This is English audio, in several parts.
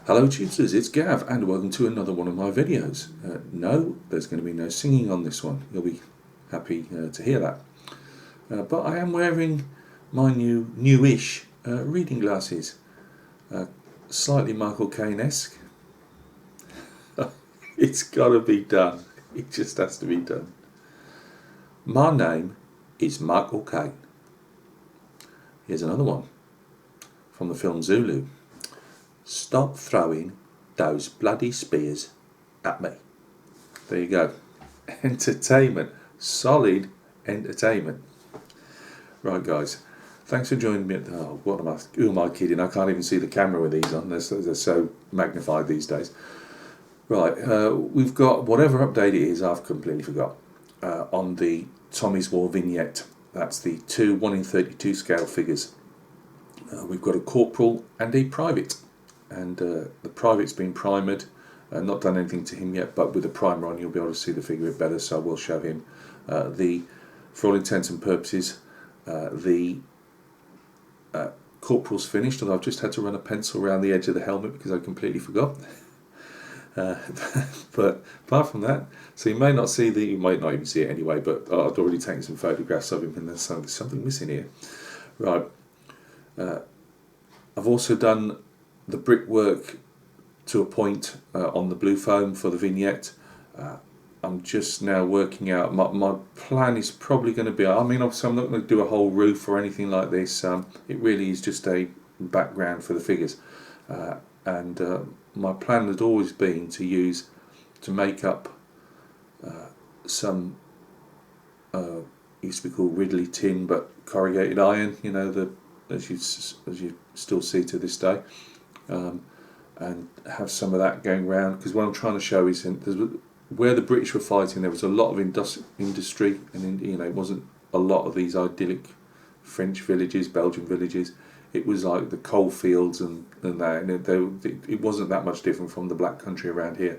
Hello tutors, it's Gav and welcome to another one of my videos. No, there's going to be no singing on this one. You'll be happy to hear that. But I am wearing my newish reading glasses. Slightly Michael Caine-esque. It's got to be done. It just has to be done. My name is Michael Caine. Here's another one from the film Zulu. Stop throwing those bloody spears at me. There you go. Entertainment. Solid entertainment. Right, guys. Thanks for joining me. Who am I kidding? I can't even see the camera with these on. They're so magnified these days. Right, we've got whatever update it is, I've completely forgot, on the Tommie's War vignette. That's the two 1 in 32 scale figures. We've got a corporal and a private. And the private's been primered, not done anything to him yet, but with the primer on you'll be able to see the figure a bit better, so I will show him. For all intents and purposes, the corporal's finished, although I've just had to run a pencil around the edge of the helmet because I completely forgot. But apart from that, so you might not even see it anyway, but I'd already taken some photographs of him and there's something missing here. Right, I've also done the brickwork to a point on the blue foam for the vignette. I'm just now working out, my plan is probably going to be, obviously I'm not going to do a whole roof or anything like this. It really is just a background for the figures. And my plan had always been to make up some, used to be called Ridley tin, but corrugated iron, you know, as you still see to this day. And have some of that going round, because what I'm trying to show is where the British were fighting, there was a lot of industry, and it wasn't a lot of these idyllic French villages, Belgian villages. It was like the coal fields and that, and it wasn't that much different from the black country around here.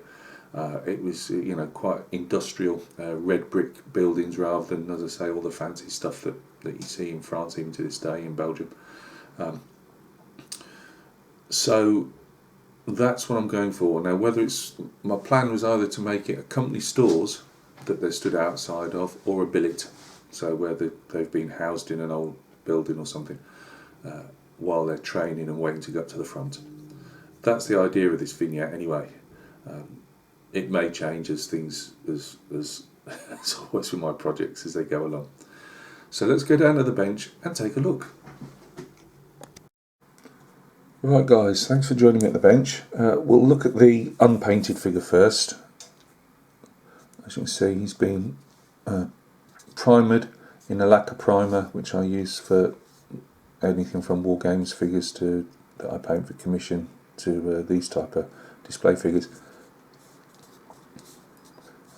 It was quite industrial, red brick buildings rather than, as I say, all the fancy stuff that you see in France even to this day, in Belgium. So that's what I'm going for. Now, my plan was either to make it a company stores that they stood outside of, or a billet, so where they've been housed in an old building or something while they're training and waiting to go up to the front. That's the idea of this vignette anyway. It may change as things, as always with my projects, as they go along. So let's go down to the bench and take a look. Right, guys, thanks for joining me at the bench. We'll look at the unpainted figure first. As you can see, he's been primered in a lacquer primer, which I use for anything from war games figures that I paint for commission to these type of display figures.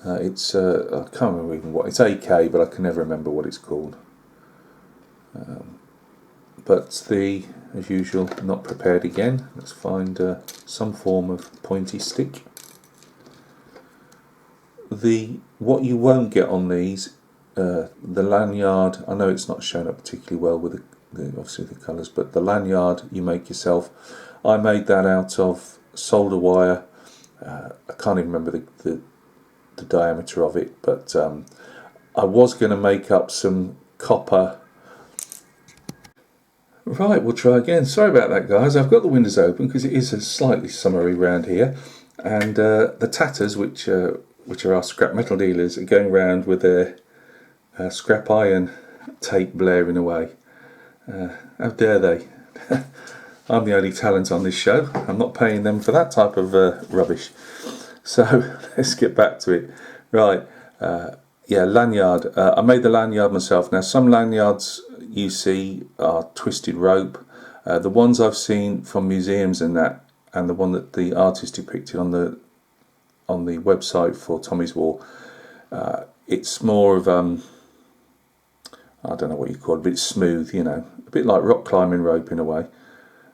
It's I can't remember even what it's AK, but I can never remember what it's called. But as usual, not prepared again. Let's find some form of pointy stick. What you won't get on these, the lanyard, I know it's not shown up particularly well with obviously the colours, but the lanyard you make yourself. I made that out of solder wire. I can't even remember the diameter of it, but I was going to make up some copper. Right, we'll try again. Sorry about that, guys. I've got the windows open because it is slightly summery round here, and the tatters, which are our scrap metal dealers, are going round with their scrap iron tape blaring away. How dare they? I'm the only talent on this show. I'm not paying them for that type of rubbish. So let's get back to it. Right, yeah, lanyard. I made the lanyard myself. Now, some lanyards you see are twisted rope. The ones I've seen from museums and the one that the artist depicted on the website for Tommie's War, it's more of I don't know what you call it, but it's smooth, a bit like rock climbing rope in a way.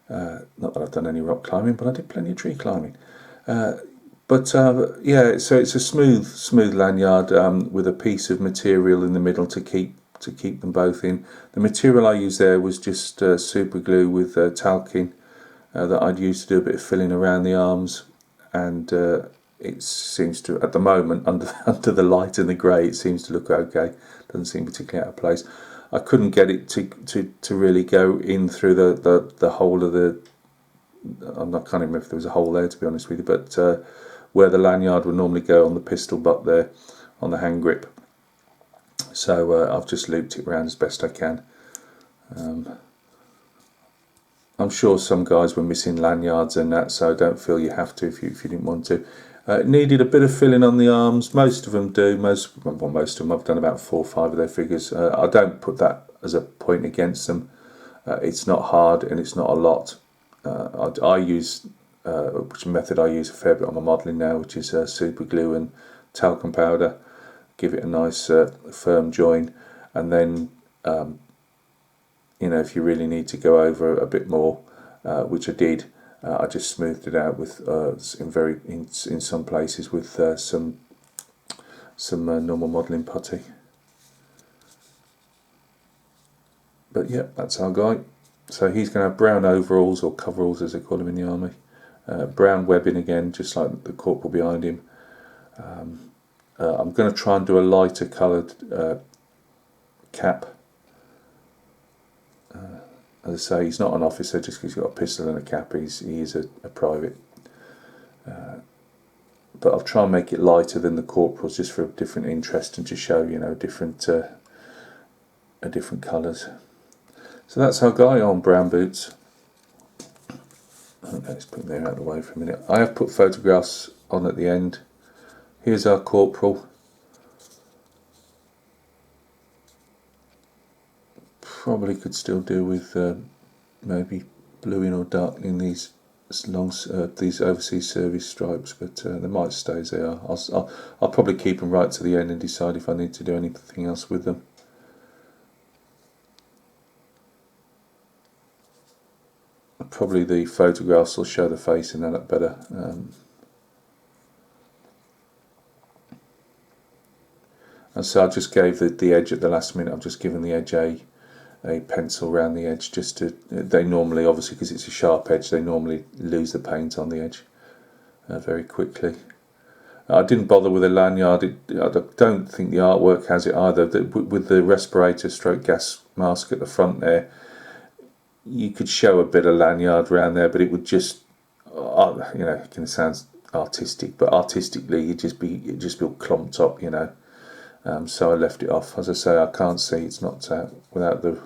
Not that I've done any rock climbing, but I did plenty of tree climbing. Yeah, so it's a smooth lanyard with a piece of material in the middle to keep them both in. The material I used there was just super glue with talcum that I'd used to do a bit of filling around the arms, and it seems to, at the moment, under the light and the grey, it seems to look okay. Doesn't seem particularly out of place. I couldn't get it to really go in through the hole of the, I can't remember if there was a hole there, to be honest with you, but where the lanyard would normally go on the pistol butt there, on the hand grip. So I've just looped it around as best I can. I'm sure some guys were missing lanyards and that, so don't feel you have to if you didn't want to. It needed a bit of filling on the arms. Most of them do. Most of them. I've done about 4 or 5 of their figures. I don't put that as a point against them. It's not hard and it's not a lot. I use, which method I use a fair bit on my modelling now, which is super glue and talcum powder. Give it a nice firm join, and then if you really need to go over a bit more, which I did, I just smoothed it out with in some places with some normal modelling putty. But yeah, that's our guy. So he's going to have brown overalls, or coveralls as they call them in the army. Brown webbing again, just like the corporal behind him. I'm going to try and do a lighter coloured cap. As I say, he's not an officer just because he's got a pistol and a cap. He is a private. But I'll try and make it lighter than the corporals, just for a different interest and to show, different colours. So that's our guy on brown boots. Okay, let's put them out of the way for a minute. I have put photographs on at the end. Here's our corporal. Probably could still do with maybe bluing or darkening these these overseas service stripes, but they might stay as they are. I'll probably keep them right to the end and decide if I need to do anything else with them. Probably the photographs will show the face in that better. And so I just gave the edge at the last minute. I've just given the edge a pencil around the edge, just to, they normally, obviously because it's a sharp edge, they normally lose the paint on the edge very quickly. I didn't bother with a lanyard. I don't think the artwork has it either. With the respirator stroke gas mask at the front there, you could show a bit of lanyard around there, but it would just, it can sound artistic, but artistically it'd just be all clumped up, so I left it off. As I say, I can't see, it's not without the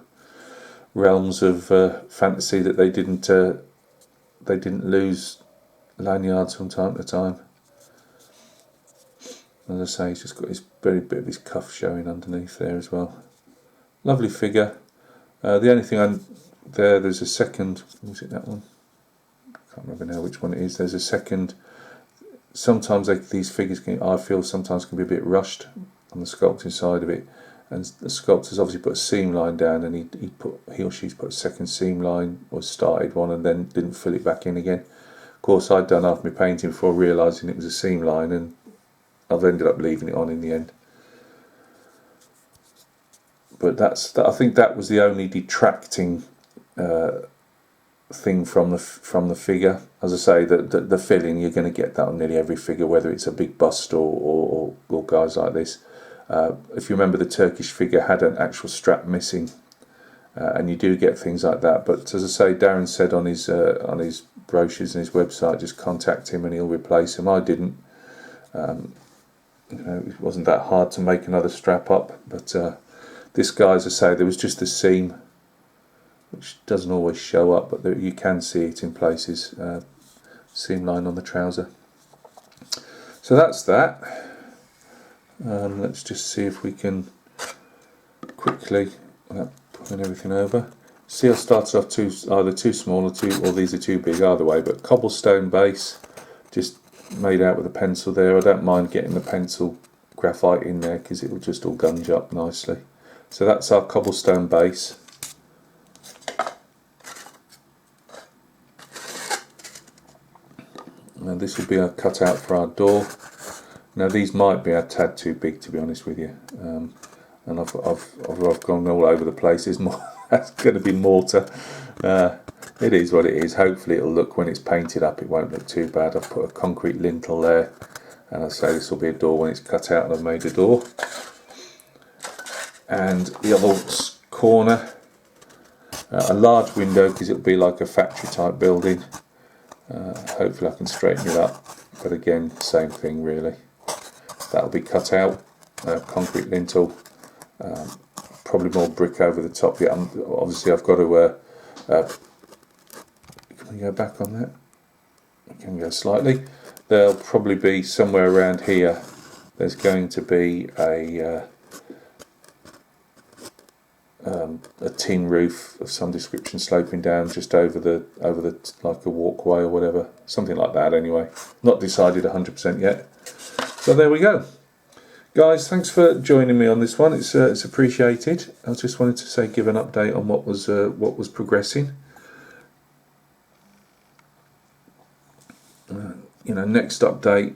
realms of fantasy that they didn't lose lanyards from time to time. As I say, he's just got his very bit of his cuff showing underneath there as well. Lovely figure. The only thing there's a second, was it that one? I can't remember now which one it is. There's a second. Sometimes these figures I feel sometimes can be a bit rushed on the sculpting side of it, and the sculptor's obviously put a seam line down, and he or she's put a second seam line, or started one and then didn't fill it back in again. Of course, I'd done half my painting before realising it was a seam line, and I've ended up leaving it on in the end. But I think that was the only detracting thing from the figure. As I say, the filling, you're going to get that on nearly every figure, whether it's a big bust or guys like this. If you remember, the Turkish figure had an actual strap missing, and you do get things like that. But as I say, Darren said on his brochures and his website, just contact him and he'll replace him. I didn't. It wasn't that hard to make another strap up, but this guy, as I say, there was just the seam, which doesn't always show up, but you can see it in places. Seam line on the trouser. So that's that. Let's just see if we can quickly, without pulling everything over. See, I started off either too small or these are too big, either way. But cobblestone base, just made out with a pencil there. I don't mind getting the pencil graphite in there because it will just all gunge up nicely. So that's our cobblestone base. And this will be a cutout for our door. Now these might be a tad too big, to be honest with you, and I've gone all over the place. That's going to be mortar. it is what it is. Hopefully it'll look, when it's painted up, it won't look too bad. I've put a concrete lintel there, and I say this will be a door when it's cut out and I've made a door. And the other corner, a large window, because it'll be like a factory type building. Hopefully I can straighten it up, but again, same thing really. That'll be cut out, concrete lintel, probably more brick over the top. Yeah, obviously I've got to, can we go back on that? We can go slightly. There'll probably be somewhere around here, there's going to be a tin roof of some description sloping down just over the like a walkway or whatever, something like that anyway. Not decided 100% yet. So there we go, guys. Thanks for joining me on this one. It's appreciated. I just wanted to say, give an update on what was progressing. You know, next update,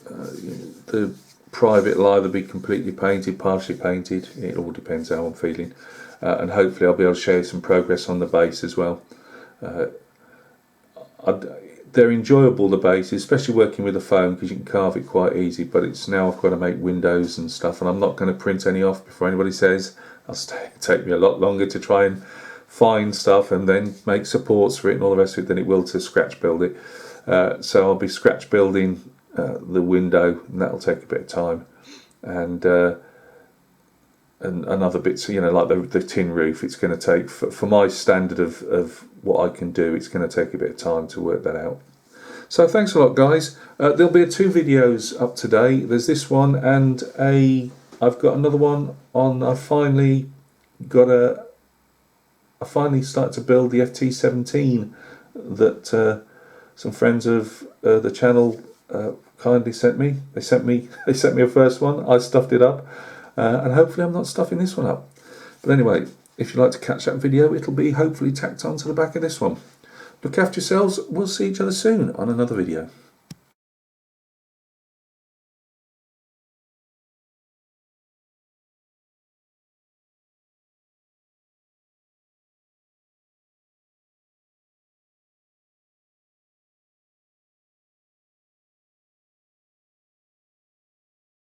the private will either be completely painted, partially painted. It all depends how I'm feeling. And hopefully I'll be able to show you some progress on the base as well. They're enjoyable, the bases, especially working with the foam, because you can carve it quite easy. But it's now I've got to make windows and stuff, and I'm not going to print any off before anybody says. It'll take me a lot longer to try and find stuff and then make supports for it and all the rest of it than it will to scratch build it. So I'll be scratch building the window, and that'll take a bit of time. And other bits, you know, like the tin roof, it's going to take, for my standard of what I can do, it's going to take a bit of time to work that out. So thanks a lot, guys. There'll be 2 videos up today. There's this one, and I've got another one on. I finally started to build the FT17 that some friends of the channel kindly sent me. They sent me a first one. I stuffed it up. And hopefully I'm not stuffing this one up. But anyway, if you'd like to catch that video, it'll be hopefully tacked on to the back of this one. Look after yourselves. We'll see each other soon on another video.